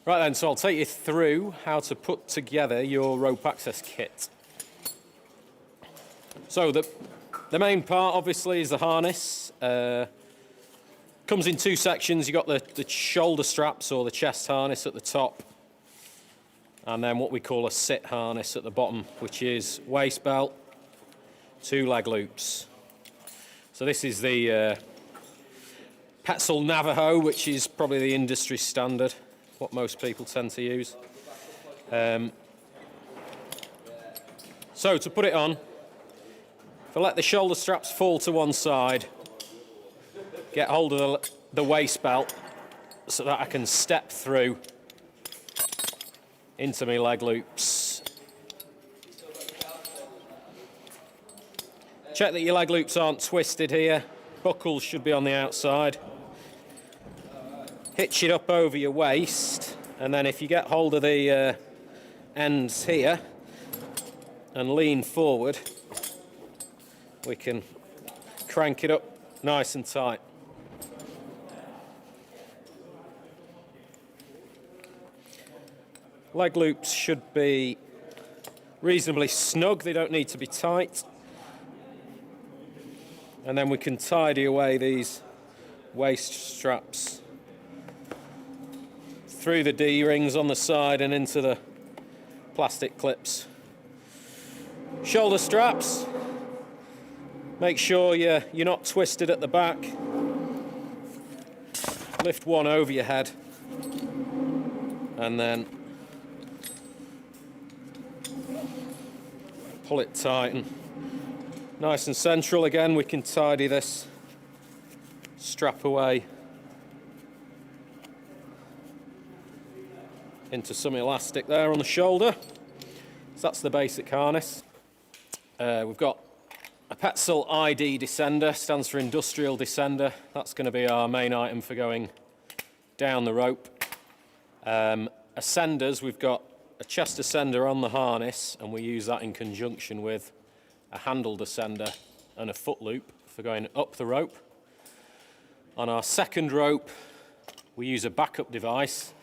Right then, so I'll take you through how to put together your rope access kit. So the main part obviously is the harness. Comes in two sections. You've got the shoulder straps or the chest harness at the top, and then what we call a sit harness at the bottom, which is waist belt, two leg loops. So this is the Petzl Navajo, which is probably the industry standard, what most people tend to use. So to put it on, if I let the shoulder straps fall to one side, get hold of the waist belt so that I can step through into my leg loops. Check that your leg loops aren't twisted here. Buckles should be on the outside. Hitch it up over your waist, and then if you get hold of the ends here and lean forward, we can crank it up nice and tight. Leg loops should be reasonably snug, they don't need to be tight. And then we can tidy away these waist straps through the D-rings on the side and into the plastic clips. Shoulder straps, make sure you're not twisted at the back. Lift one over your head and then pull it tight and nice and central. Again, we can tidy this strap away into some elastic there on the shoulder. So that's the basic harness. We've got a Petzl ID descender, stands for industrial descender. That's going to be our main item for going down the rope. Ascenders, we've got a chest ascender on the harness, and we use that in conjunction with a handle descender and a foot loop for going up the rope. On our second rope, we use a backup device.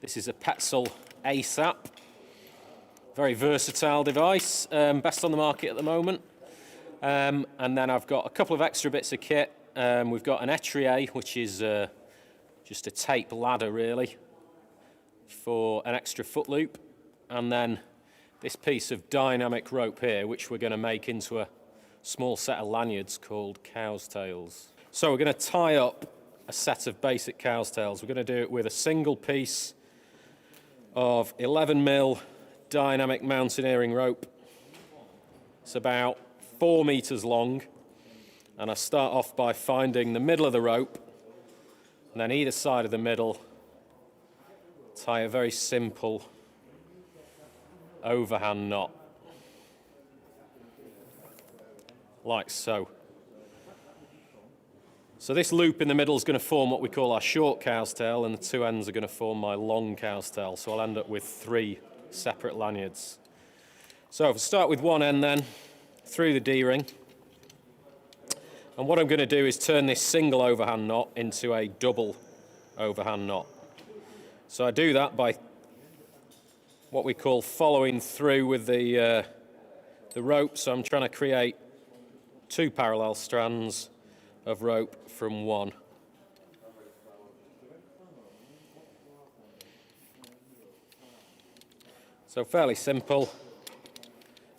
This is a Petzl ASAP. Very versatile device, best on the market at the moment. And then I've got a couple of extra bits of kit. We've got an étrier, which is just a tape ladder really, for an extra foot loop. And then this piece of dynamic rope here, which we're going to make into a small set of lanyards called cow's tails. So we're going to tie up a set of basic cow's tails. We're going to do it with a single piece of 11mm dynamic mountaineering rope. It's about 4 meters long, and I start off by finding the middle of the rope, and then either side of the middle tie a very simple overhand knot, like so. So this loop in the middle is going to form what we call our short cow's tail, and the two ends are going to form my long cow's tail, so I'll end up with 3 separate lanyards. So if I start with one end then, through the D-ring, and what I'm going to do is turn this single overhand knot into a double overhand knot. So I do that by what we call following through with the rope. So I'm trying to create 2 parallel strands of rope from one. So fairly simple.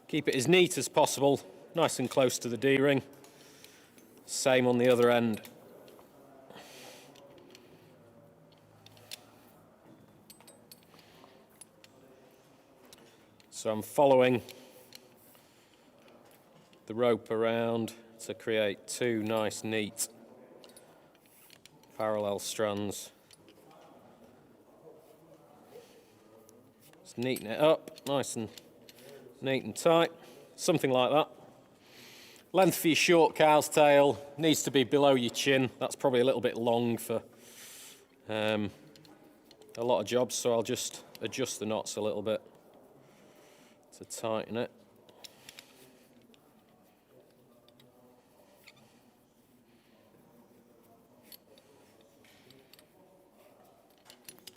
Keep it as neat as possible, nice and close to the D-ring. Same on the other end. So I'm following the rope around to create 2 nice, neat, parallel strands. Just neaten it up, nice and neat and tight, something like that. Length for your short cow's tail needs to be below your chin. That's probably a little bit long for a lot of jobs, so I'll just adjust the knots a little bit to tighten it.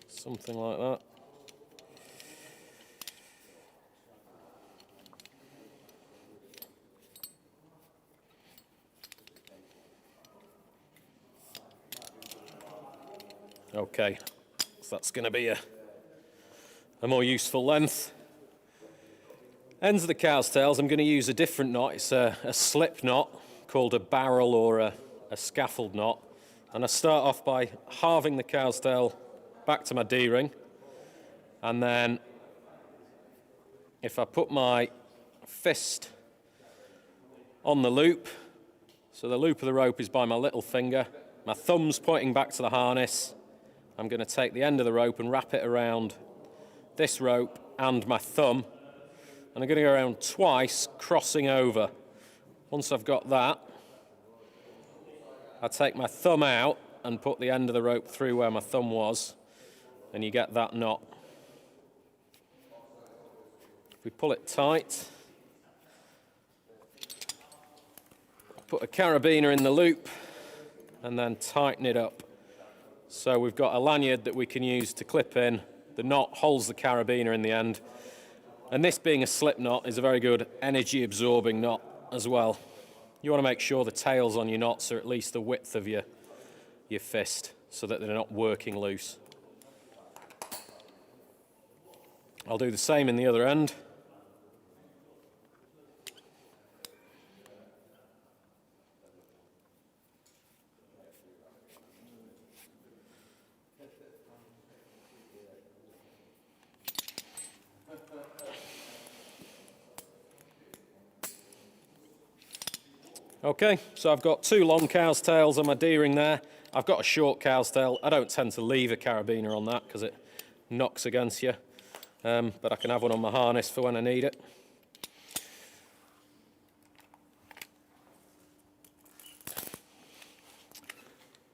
Something like that. Okay, so that's going to be a more useful length. Ends of the cow's tails, I'm going to use a different knot. It's a slip knot called a barrel or a scaffold knot. And I start off by halving the cow's tail back to my D-ring. And then if I put my fist on the loop, so the loop of the rope is by my little finger, my thumb's pointing back to the harness, I'm going to take the end of the rope and wrap it around this rope and my thumb. And I'm going to go around twice, crossing over. Once I've got that, I take my thumb out and put the end of the rope through where my thumb was, and you get that knot. If we pull it tight, put a carabiner in the loop, and then tighten it up. So we've got a lanyard that we can use to clip in. The knot holds the carabiner in the end. And this being a slip knot is a very good energy absorbing knot as well. You want to make sure the tails on your knots are at least the width of your fist so that they're not working loose. I'll do the same in the other end. Okay, so I've got two long cow's tails on my D-ring there. I've got a short cow's tail. I don't tend to leave a carabiner on that because it knocks against you, but I can have one on my harness for when I need it.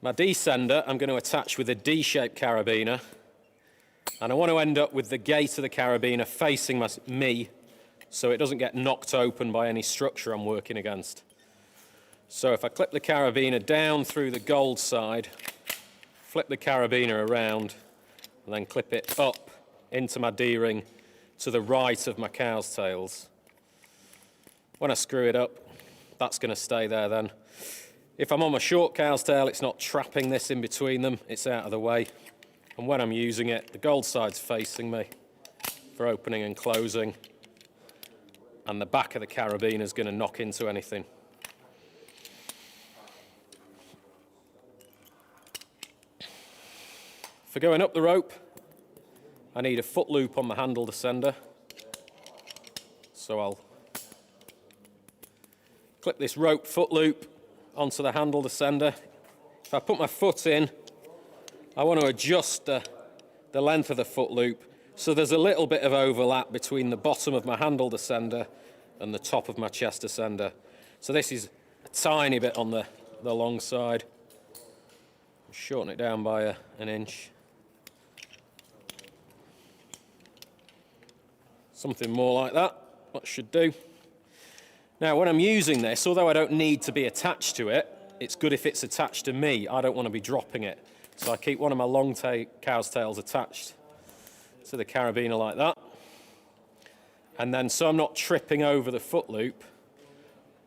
My descender I'm going to attach with a D-shaped carabiner, and I want to end up with the gate of the carabiner facing me so it doesn't get knocked open by any structure I'm working against. So if I clip the carabiner down through the gold side, flip the carabiner around, and then clip it up into my D-ring to the right of my cow's tails. When I screw it up, that's going to stay there then. If I'm on my short cow's tail, it's not trapping this in between them, it's out of the way. And when I'm using it, the gold side's facing me for opening and closing, and the back of the carabiner is going to knock into anything. For going up the rope, I need a foot loop on my handle descender. So I'll clip this rope foot loop onto the handle descender. If I put my foot in, I want to adjust the length of the foot loop so there's a little bit of overlap between the bottom of my handle descender and the top of my chest descender. So this is a tiny bit on the long side. Shorten it down by an inch. Something more like that, what should do. Now, when I'm using this, although I don't need to be attached to it, it's good if it's attached to me. I don't want to be dropping it. So I keep one of my long cow's tails attached to the carabiner like that. And then, so I'm not tripping over the foot loop,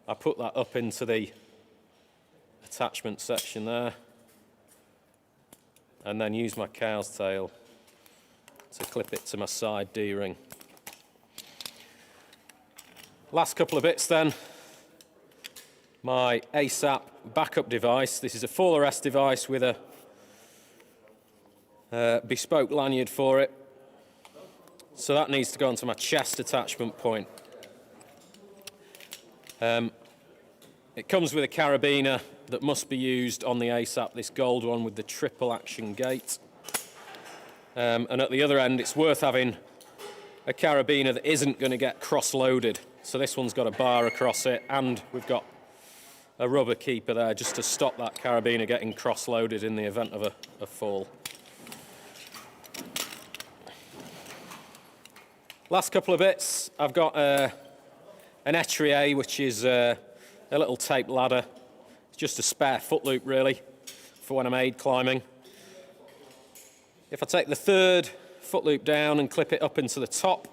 I put that up into the attachment section there. And then use my cow's tail to clip it to my side D-ring. Last couple of bits then. My ASAP backup device. This is a 4S device with a bespoke lanyard for it. So that needs to go onto my chest attachment point. It comes with a carabiner that must be used on the ASAP, this gold one with the triple action gate. And at the other end, it's worth having a carabiner that isn't going to get cross-loaded. So this one's got a bar across it, and we've got a rubber keeper there just to stop that carabiner getting cross-loaded in the event of a fall. Last couple of bits, I've got an étrier, which is a little tape ladder. It's just a spare foot loop, really, for when I'm aid climbing. If I take the third foot loop down and clip it up into the top,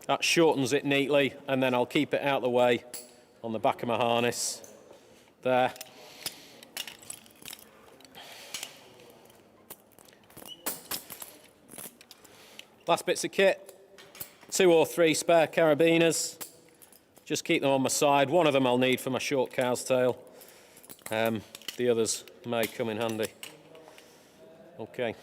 that shortens it neatly, and then I'll keep it out of the way on the back of my harness there. Last bits of kit, 2 or 3 spare carabiners. Just keep them on my side. One of them I'll need for my short cow's tail. The others may come in handy. Okay.